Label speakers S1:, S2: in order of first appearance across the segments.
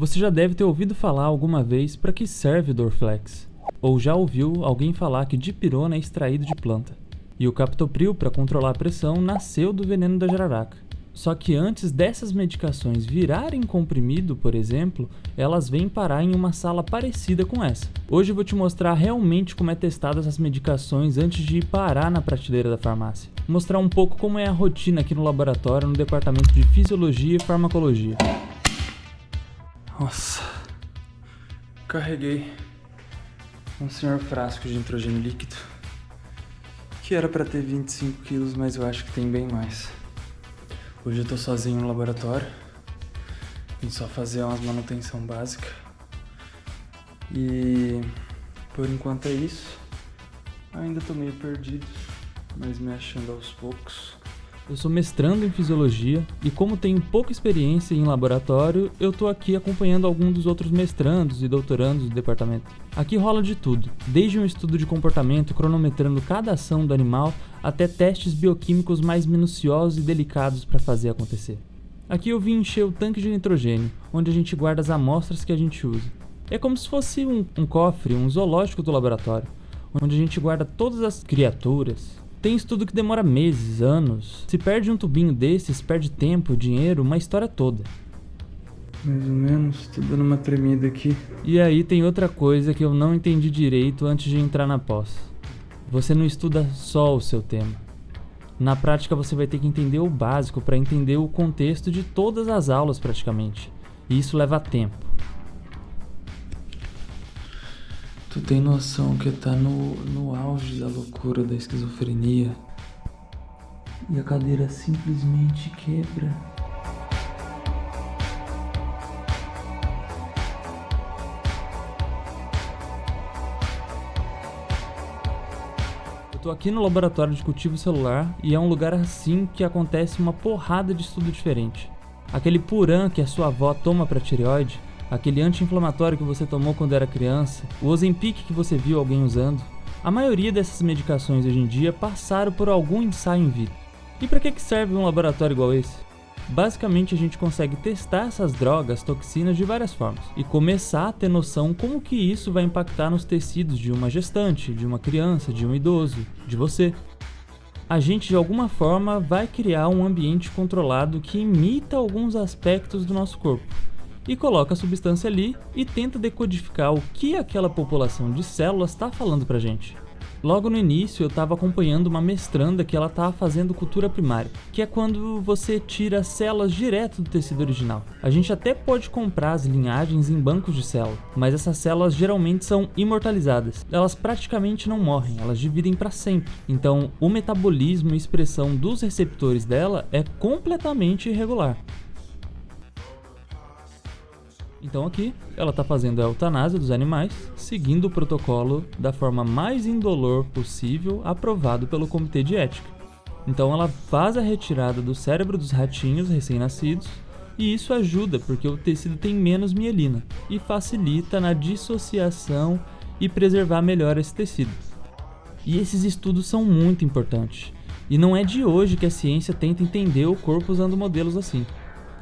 S1: Você já deve ter ouvido falar alguma vez para que serve o Dorflex, ou já ouviu alguém falar que dipirona é extraído de planta. E o captopril, para controlar a pressão, nasceu do veneno da jararaca. Só que antes dessas medicações virarem comprimido, por exemplo, elas vêm parar em uma sala parecida com essa. Hoje eu vou te mostrar realmente como é testada essas medicações antes de ir parar na prateleira da farmácia. Vou mostrar um pouco como é a rotina aqui no laboratório, no departamento de Fisiologia e Farmacologia. Nossa, carreguei um senhor frasco de nitrogênio líquido, que era para ter 25 quilos, mas eu acho que tem bem mais. Hoje eu tô sozinho no laboratório, vim só fazer umas manutenção básica e por enquanto é isso. Ainda tô meio perdido, mas me achando aos poucos. Eu sou mestrando em Fisiologia e como tenho pouca experiência em laboratório, eu tô aqui acompanhando alguns dos outros mestrandos e doutorandos do departamento. Aqui rola de tudo, desde um estudo de comportamento cronometrando cada ação do animal, até testes bioquímicos mais minuciosos e delicados para fazer acontecer. Aqui eu vim encher o tanque de nitrogênio, onde a gente guarda as amostras que a gente usa. É como se fosse um cofre, um zoológico do laboratório, onde a gente guarda todas as criaturas. Tem estudo que demora meses, anos. Se perde um tubinho desses, perde tempo, dinheiro, uma história toda. Mais ou menos, tô dando uma tremida aqui. E aí tem outra coisa que eu não entendi direito antes de entrar na pós. Você não estuda só o seu tema. Na prática você vai ter que entender o básico para entender o contexto de todas as aulas praticamente. E isso leva tempo. Tu tem noção que tá no auge da loucura da esquizofrenia e a cadeira simplesmente quebra. Eu tô aqui no laboratório de cultivo celular e é um lugar assim que acontece uma porrada de estudo diferente. Aquele Puran que a sua avó toma pra tireoide, aquele anti-inflamatório que você tomou quando era criança, o Ozempic que você viu alguém usando. A maioria dessas medicações hoje em dia passaram por algum ensaio in vitro. E para que serve um laboratório igual esse? Basicamente a gente consegue testar essas drogas, toxinas de várias formas e começar a ter noção como que isso vai impactar nos tecidos de uma gestante, de uma criança, de um idoso, de você. A gente de alguma forma vai criar um ambiente controlado que imita alguns aspectos do nosso corpo. E coloca a substância ali e tenta decodificar o que aquela população de células está falando pra gente. Logo no início eu estava acompanhando uma mestranda que ela estava fazendo cultura primária, que é quando você tira células direto do tecido original. A gente até pode comprar as linhagens em bancos de célula, mas essas células geralmente são imortalizadas. Elas praticamente não morrem, elas dividem para sempre. Então o metabolismo e expressão dos receptores dela é completamente irregular. Então aqui, ela está fazendo a eutanásia dos animais, seguindo o protocolo da forma mais indolor possível, aprovado pelo Comitê de Ética. Então ela faz a retirada do cérebro dos ratinhos recém-nascidos, e isso ajuda porque o tecido tem menos mielina, e facilita na dissociação e preservar melhor esse tecido. E esses estudos são muito importantes, e não é de hoje que a ciência tenta entender o corpo usando modelos assim.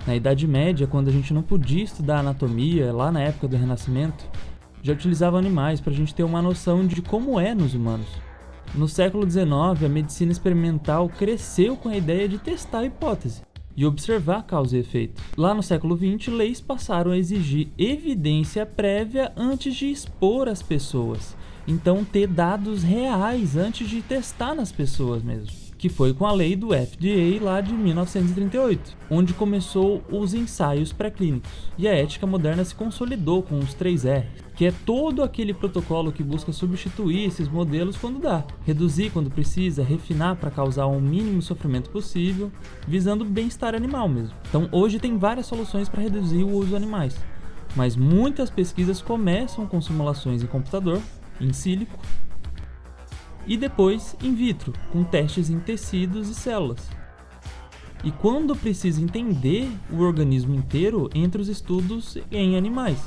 S1: Na Idade Média, quando a gente não podia estudar anatomia, lá na época do Renascimento, já utilizava animais para a gente ter uma noção de como é nos humanos. No século XIX, a medicina experimental cresceu com a ideia de testar a hipótese e observar causa e efeito. Lá no século XX, leis passaram a exigir evidência prévia antes de expor as pessoas. Então, ter dados reais antes de testar nas pessoas mesmo. Que foi com a lei do FDA lá de 1938, onde começou os ensaios pré-clínicos. E a ética moderna se consolidou com os 3R, que é todo aquele protocolo que busca substituir esses modelos quando dá, reduzir quando precisa, refinar para causar o mínimo sofrimento possível, visando o bem-estar animal mesmo. Então hoje tem várias soluções para reduzir o uso de animais, mas muitas pesquisas começam com simulações em computador, em sílico, e depois in vitro, com testes em tecidos e células. E quando precisa entender o organismo inteiro, entra os estudos em animais.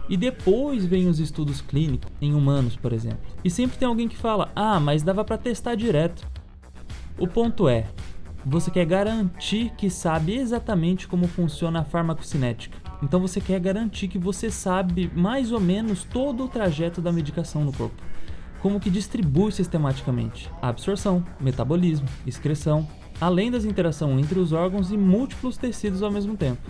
S1: E depois vem os estudos clínicos, em humanos, por exemplo. E sempre tem alguém que fala, mas dava para testar direto. O ponto é, você quer garantir que sabe exatamente como funciona a farmacocinética. Então você quer garantir que você sabe mais ou menos todo o trajeto da medicação no corpo. Como que distribui sistematicamente a absorção, metabolismo, excreção, além das interações entre os órgãos e múltiplos tecidos ao mesmo tempo,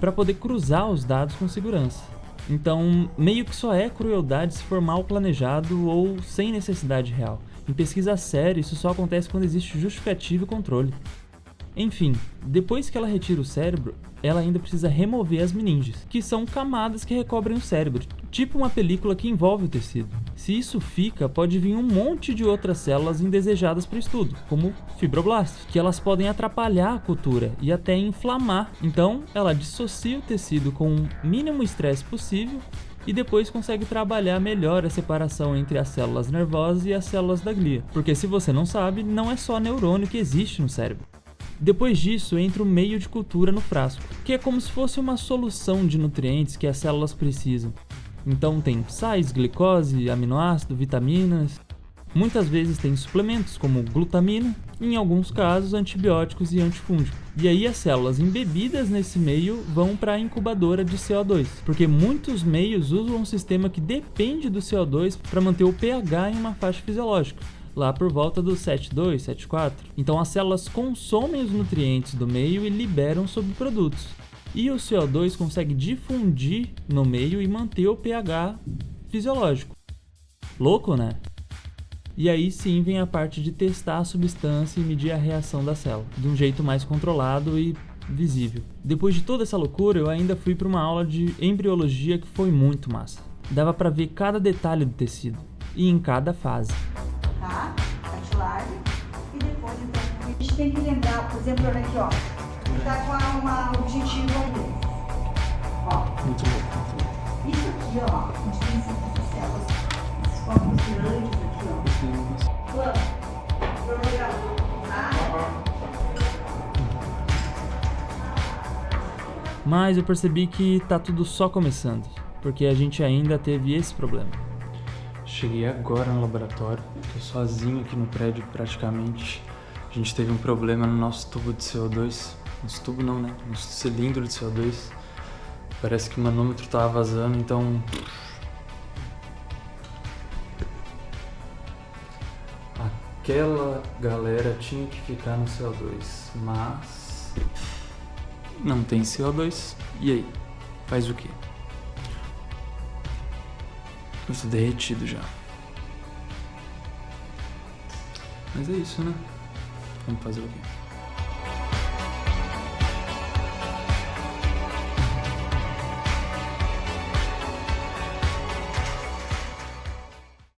S1: para poder cruzar os dados com segurança. Então, meio que só é crueldade se for mal planejado ou sem necessidade real. Em pesquisa séria, isso só acontece quando existe justificativa e controle. Enfim, depois que ela retira o cérebro, ela ainda precisa remover as meninges, que são camadas que recobrem o cérebro, tipo uma película que envolve o tecido. Se isso fica, pode vir um monte de outras células indesejadas para o estudo, como fibroblastos, que elas podem atrapalhar a cultura e até inflamar. Então, ela dissocia o tecido com o mínimo estresse possível e depois consegue trabalhar melhor a separação entre as células nervosas e as células da glia. Porque se você não sabe, não é só neurônio que existe no cérebro. Depois disso, entra o meio de cultura no frasco, que é como se fosse uma solução de nutrientes que as células precisam. Então tem sais, glicose, aminoácido, vitaminas. Muitas vezes tem suplementos como glutamina, e em alguns casos antibióticos e antifúngicos. E aí as células embebidas nesse meio vão para a incubadora de CO2, porque muitos meios usam um sistema que depende do CO2 para manter o pH em uma faixa fisiológica, lá por volta do 7,2, 7,4. Então as células consomem os nutrientes do meio e liberam subprodutos. E o CO2 consegue difundir no meio e manter o pH fisiológico. Louco, né? E aí sim vem a parte de testar a substância e medir a reação da célula, de um jeito mais controlado e visível. Depois de toda essa loucura, eu ainda fui para uma aula de embriologia que foi muito massa. Dava para ver cada detalhe do tecido, e em cada fase.
S2: Tá? Cartilagem. E depois, então, a gente tem que lembrar, por exemplo, olha aqui, ó. Tá com uma objetivo ali. Ó.
S3: Muito bom.
S2: Isso aqui, ó. A gente tem essas células, esses corpos grandes aqui, ó. Plano. Cronograma. Tá?
S1: Mas eu percebi que tá tudo só começando, porque a gente ainda teve esse problema.
S3: Cheguei agora no laboratório, tô sozinho aqui no prédio praticamente. A gente teve um problema no nosso tubo de CO2. Nosso tubo não, né? Nosso cilindro de CO2. Parece que o manômetro tava vazando, então... Aquela galera tinha que ficar no CO2, mas... não tem CO2. E aí? Faz o quê? Eu tô derretido já. Mas é isso, né? Vamos fazer o quê?